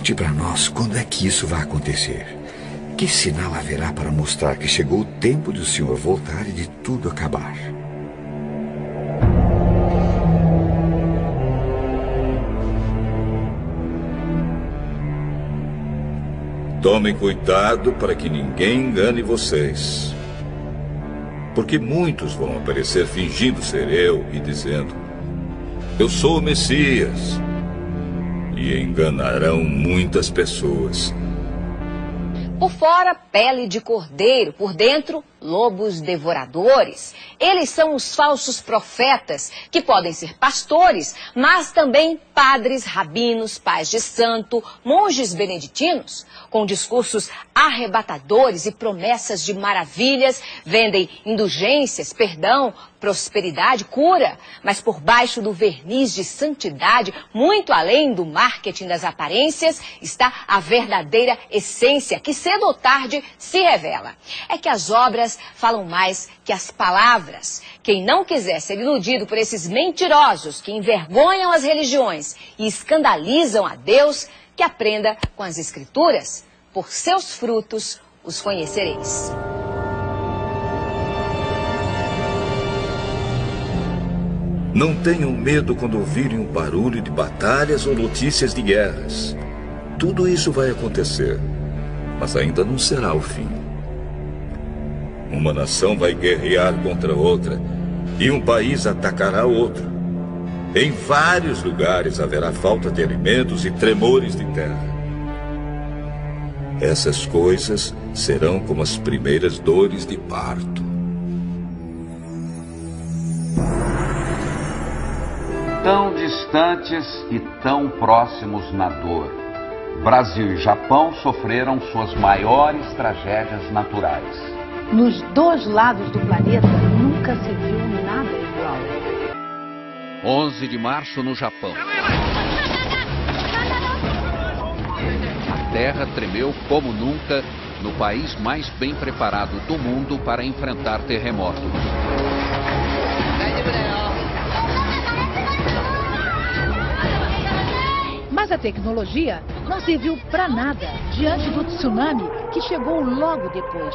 Conte para nós quando é que isso vai acontecer. Que sinal haverá para mostrar que chegou o tempo de o Senhor voltar e de tudo acabar? Tomem cuidado para que ninguém engane vocês. Porque muitos vão aparecer fingindo ser eu e dizendo: eu sou o Messias. E enganarão muitas pessoas. Por fora, pele de cordeiro, por dentro, lobos devoradores. Eles são os falsos profetas, que podem ser pastores, mas também padres, rabinos, pais de santo, monges beneditinos. Com discursos arrebatadores e promessas de maravilhas, vendem indulgências, perdão, prosperidade, cura. Mas por baixo do verniz de santidade, muito além do marketing das aparências, está a verdadeira essência, que cedo ou tarde se revela. É que as obras falam mais que as palavras. Quem não quiser ser iludido por esses mentirosos que envergonham as religiões e escandalizam a Deus, que aprenda com as Escrituras. Por seus frutos os conhecereis. Não tenham medo quando ouvirem um barulho de batalhas ou notícias de guerras. Tudo isso vai acontecer, mas ainda não será o fim. Uma nação vai guerrear contra outra e um país atacará outro. Em vários lugares haverá falta de alimentos e tremores de terra. Essas coisas serão como as primeiras dores de parto. Tão distantes e tão próximos na dor, Brasil e Japão sofreram suas maiores tragédias naturais. Nos dois lados do planeta nunca se viu nada igual. 11 de março no Japão. A terra tremeu como nunca no país mais bem preparado do mundo para enfrentar terremoto. Mas a tecnologia não serviu para nada diante do tsunami que chegou logo depois.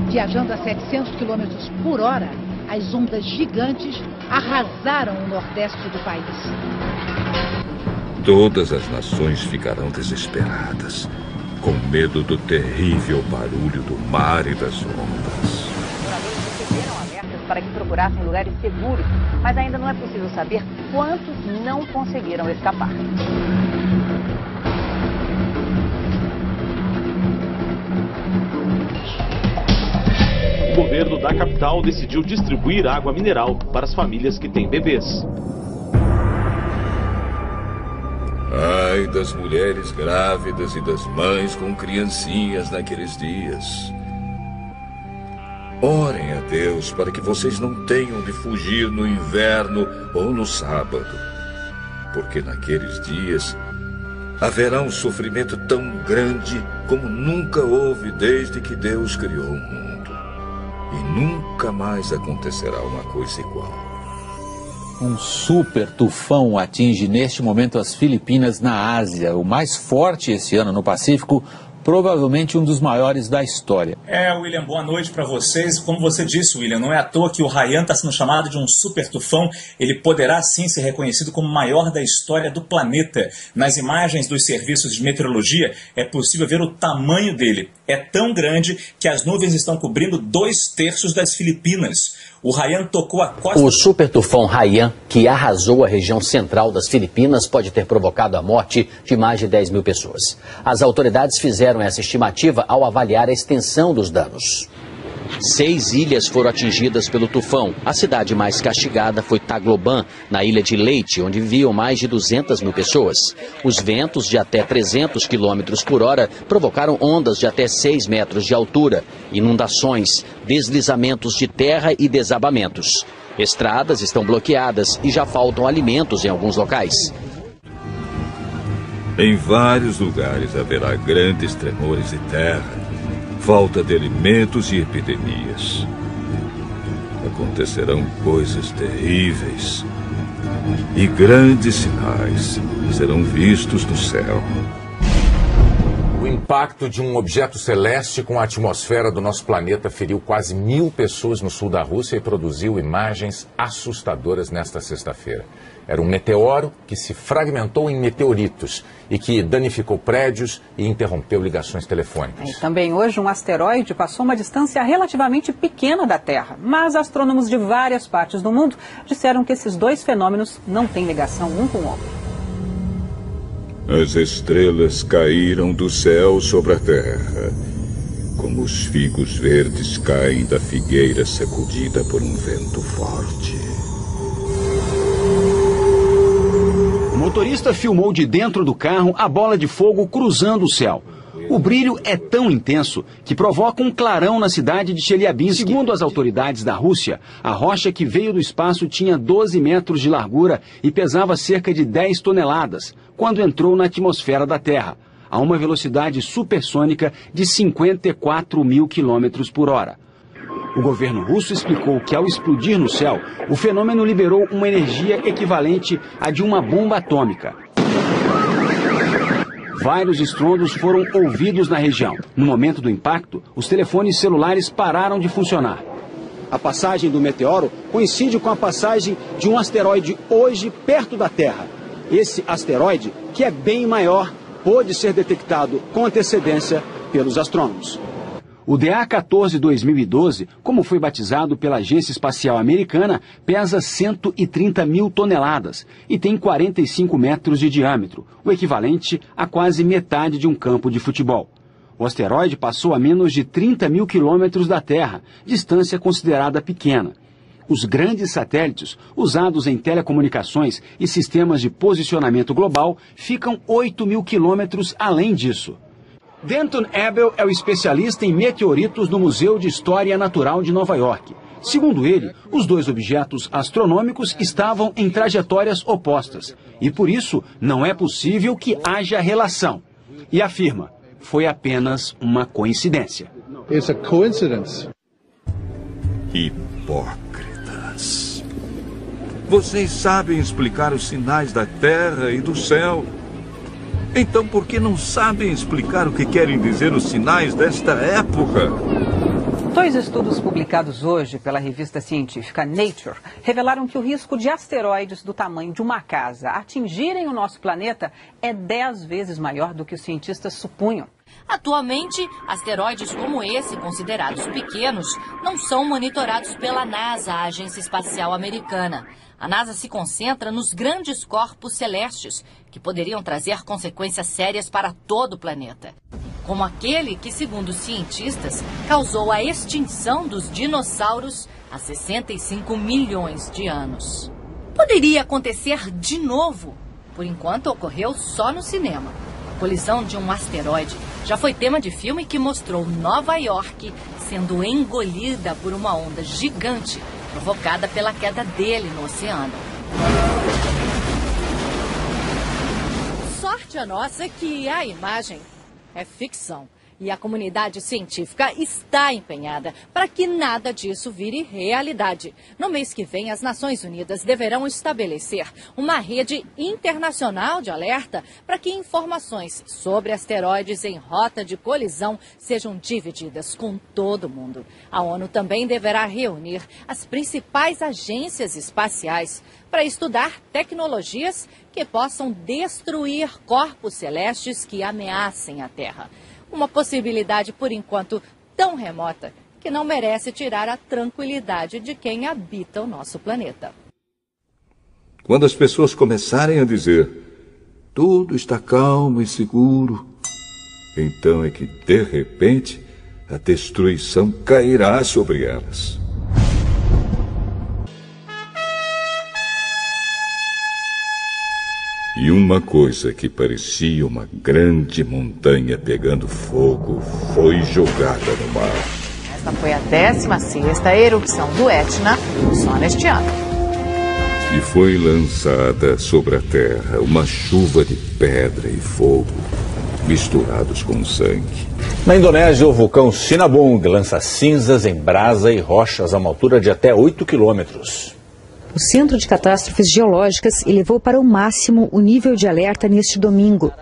Viajando a 700 km por hora, as ondas gigantes arrasaram o nordeste do país. Todas as nações ficarão desesperadas, com medo do terrível barulho do mar e das ondas. Para que procurassem lugares seguros, mas ainda não é possível saber quantos não conseguiram escapar. O governo da capital decidiu distribuir água mineral para as famílias que têm bebês. Ai das mulheres grávidas e das mães com criancinhas naqueles dias. Orem a Deus para que vocês não tenham de fugir no inverno ou no sábado, porque naqueles dias haverá um sofrimento tão grande como nunca houve desde que Deus criou o mundo. E nunca mais acontecerá uma coisa igual. Um super tufão atinge neste momento as Filipinas na Ásia, o mais forte esse ano no Pacífico, provavelmente um dos maiores da história. William, boa noite para vocês. Como você disse, William, não é à toa que o Haiyan está sendo chamado de um super tufão. Ele poderá sim ser reconhecido como o maior da história do planeta. Nas imagens dos serviços de meteorologia é possível ver o tamanho dele. É tão grande que as nuvens estão cobrindo 2/3 das Filipinas. O Haiyan tocou a costa... O super tufão Haiyan, que arrasou a região central das Filipinas, pode ter provocado a morte de mais de 10 mil pessoas. As autoridades fizeram essa estimativa ao avaliar a extensão dos danos. 6 ilhas foram atingidas pelo tufão. A cidade mais castigada foi Tagloban, na ilha de Leyte, onde viviam mais de 200 mil pessoas. Os ventos de até 300 km por hora provocaram ondas de até 6 metros de altura, inundações, deslizamentos de terra e desabamentos. Estradas estão bloqueadas e já faltam alimentos em alguns locais. Em vários lugares haverá grandes tremores de terra, falta de alimentos e epidemias. acontecerão coisas terríveis e grandes sinais serão vistos no céu. O impacto de um objeto celeste com a atmosfera do nosso planeta feriu quase 1000 pessoas no sul da Rússia e produziu imagens assustadoras nesta sexta-feira. Era um meteoro que se fragmentou em meteoritos e que danificou prédios e interrompeu ligações telefônicas. E também hoje um asteroide passou uma distância relativamente pequena da Terra, mas astrônomos de várias partes do mundo disseram que esses dois fenômenos não têm ligação um com o outro. As estrelas caíram do céu sobre a terra, como os figos verdes caem da figueira sacudida por um vento forte. O motorista filmou de dentro do carro a bola de fogo cruzando o céu. O brilho é tão intenso que provoca um clarão na cidade de Chelyabinsk. Segundo as autoridades da Rússia, a rocha que veio do espaço tinha 12 metros de largura e pesava cerca de 10 toneladas, quando entrou na atmosfera da Terra, a uma velocidade supersônica de 54 mil quilômetros por hora. O governo russo explicou que, ao explodir no céu, o fenômeno liberou uma energia equivalente à de uma bomba atômica. Vários estrondos foram ouvidos na região. No momento do impacto, os telefones celulares pararam de funcionar. A passagem do meteoro coincide com a passagem de um asteroide hoje perto da Terra. Esse asteroide, que é bem maior, pôde ser detectado com antecedência pelos astrônomos. O DA-14 2012, como foi batizado pela Agência Espacial Americana, pesa 130 mil toneladas e tem 45 metros de diâmetro, o equivalente a quase metade de um campo de futebol. O asteroide passou a menos de 30 mil quilômetros da Terra, distância considerada pequena. Os grandes satélites, usados em telecomunicações e sistemas de posicionamento global, ficam 8 mil quilômetros além disso. Denton Abel é o especialista em meteoritos no Museu de História Natural de Nova York. Segundo ele, os dois objetos astronômicos estavam em trajetórias opostas e, por isso, não é possível que haja relação. E afirma, foi apenas uma coincidência. It's a coincidence. Hipócritas. Vocês sabem explicar os sinais da Terra e do céu. Então, por que não sabem explicar o que querem dizer os sinais desta época? Dois estudos publicados hoje pela revista científica Nature revelaram que o risco de asteroides do tamanho de uma casa atingirem o nosso planeta é 10 vezes maior do que os cientistas supunham. Atualmente, asteroides como esse, considerados pequenos, não são monitorados pela NASA, a Agência Espacial Americana. A NASA se concentra nos grandes corpos celestes, que poderiam trazer consequências sérias para todo o planeta. Como aquele que, segundo os cientistas, causou a extinção dos dinossauros há 65 milhões de anos. Poderia acontecer de novo. Por enquanto, ocorreu só no cinema. A colisão de um asteroide já foi tema de filme que mostrou Nova York sendo engolida por uma onda gigante provocada pela queda dele no oceano. Sorte a nossa que a imagem é ficção. E a comunidade científica está empenhada para que nada disso vire realidade. No mês que vem, as Nações Unidas deverão estabelecer uma rede internacional de alerta para que informações sobre asteroides em rota de colisão sejam divididas com todo mundo. A ONU também deverá reunir as principais agências espaciais para estudar tecnologias que possam destruir corpos celestes que ameacem a Terra. Uma possibilidade, por enquanto, tão remota que não merece tirar a tranquilidade de quem habita o nosso planeta. Quando as pessoas começarem a dizer tudo está calmo e seguro, então é que, de repente, a destruição cairá sobre elas. E uma coisa que parecia uma grande montanha pegando fogo foi jogada no mar. Esta foi a 16ª erupção do Etna só neste ano. E foi lançada sobre a terra uma chuva de pedra e fogo misturados com sangue. Na Indonésia, o vulcão Sinabung lança cinzas em brasa e rochas a uma altura de até 8 quilômetros. O Centro de Catástrofes Geológicas elevou para o máximo o nível de alerta neste domingo.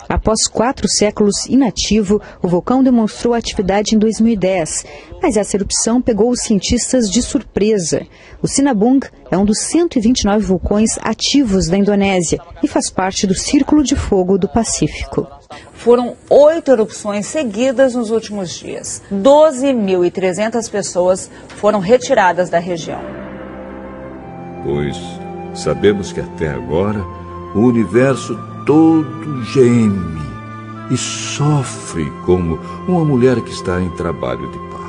Após 4 séculos inativo, o vulcão demonstrou atividade em 2010, mas essa erupção pegou os cientistas de surpresa. O Sinabung é um dos 129 vulcões ativos da Indonésia e faz parte do Círculo de Fogo do Pacífico. Foram 8 erupções seguidas nos últimos dias. 12.300 pessoas foram retiradas da região. Pois sabemos que até agora o universo todo geme e sofre como uma mulher que está em trabalho de parto.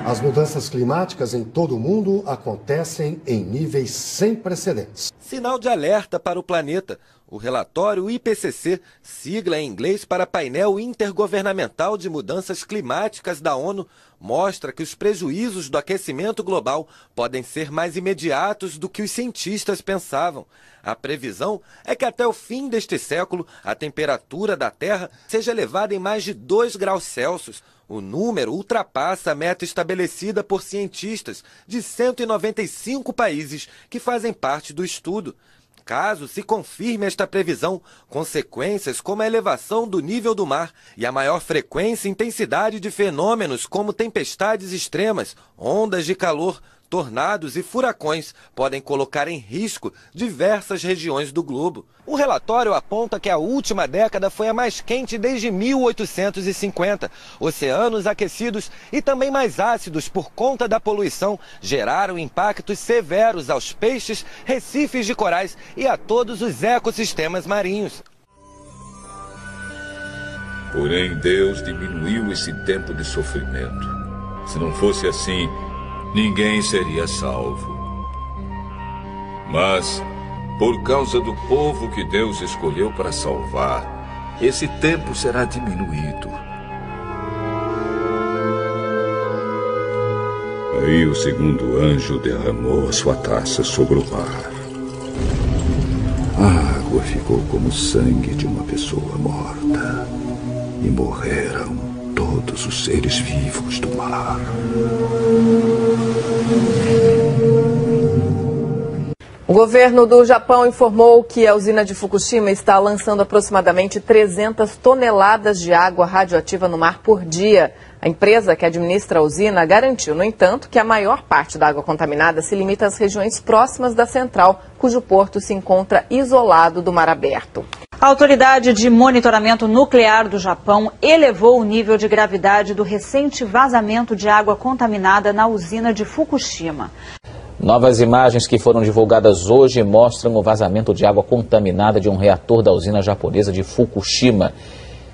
As mudanças climáticas em todo o mundo acontecem em níveis sem precedentes. Sinal de alerta para o planeta. O relatório IPCC, sigla em inglês para Painel Intergovernamental de Mudanças Climáticas da ONU, mostra que os prejuízos do aquecimento global podem ser mais imediatos do que os cientistas pensavam. A previsão é que até o fim deste século a temperatura da Terra seja elevada em mais de 2 graus Celsius. O número ultrapassa a meta estabelecida por cientistas de 195 países que fazem parte do estudo. Caso se confirme esta previsão, consequências como a elevação do nível do mar e a maior frequência e intensidade de fenômenos como tempestades extremas, ondas de calor, tornados e furacões podem colocar em risco diversas regiões do globo. O relatório aponta que a última década foi a mais quente desde 1850. Oceanos aquecidos e também mais ácidos por conta da poluição geraram impactos severos aos peixes, recifes de corais e a todos os ecossistemas marinhos. Porém, Deus diminuiu esse tempo de sofrimento. Se não fosse assim, ninguém seria salvo. Mas, por causa do povo que Deus escolheu para salvar, esse tempo será diminuído. Aí o segundo anjo derramou a sua taça sobre o mar. A água ficou como o sangue de uma pessoa morta. E morreram todos os seres vivos do mar. O governo do Japão informou que a usina de Fukushima está lançando aproximadamente 300 toneladas de água radioativa no mar por dia. A empresa que administra a usina garantiu, no entanto, que a maior parte da água contaminada se limita às regiões próximas da central, cujo porto se encontra isolado do mar aberto. A Autoridade de Monitoramento Nuclear do Japão elevou o nível de gravidade do recente vazamento de água contaminada na usina de Fukushima. Novas imagens que foram divulgadas hoje mostram o vazamento de água contaminada de um reator da usina japonesa de Fukushima.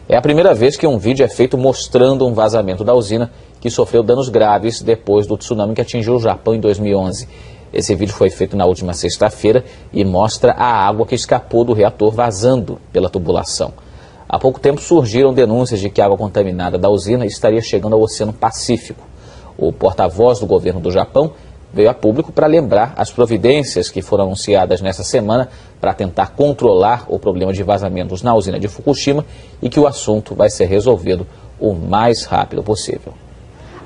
É a primeira vez que um vídeo é feito mostrando um vazamento da usina que sofreu danos graves depois do tsunami que atingiu o Japão em 2011. Esse vídeo foi feito na última sexta-feira e mostra a água que escapou do reator vazando pela tubulação. Há pouco tempo surgiram denúncias de que a água contaminada da usina estaria chegando ao Oceano Pacífico. O porta-voz do governo do Japão veio a público para lembrar as providências que foram anunciadas nesta semana para tentar controlar o problema de vazamentos na usina de Fukushima e que o assunto vai ser resolvido o mais rápido possível.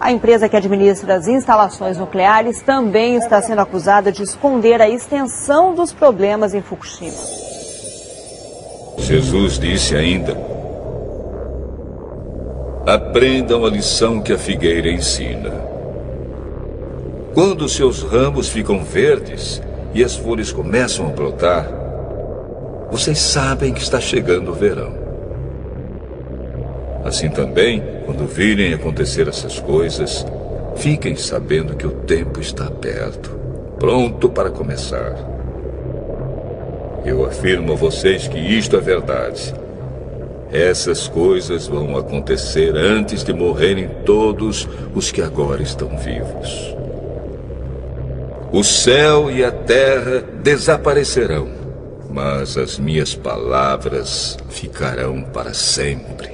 A empresa que administra as instalações nucleares também está sendo acusada de esconder a extensão dos problemas em Fukushima. Jesus disse ainda: aprendam a lição que a figueira ensina. Quando seus ramos ficam verdes e as folhas começam a brotar, vocês sabem que está chegando o verão. Assim também, quando virem acontecer essas coisas, fiquem sabendo que o tempo está perto, pronto para começar. Eu afirmo a vocês que isto é verdade. Essas coisas vão acontecer antes de morrerem todos os que agora estão vivos. O céu e a terra desaparecerão, mas as minhas palavras ficarão para sempre.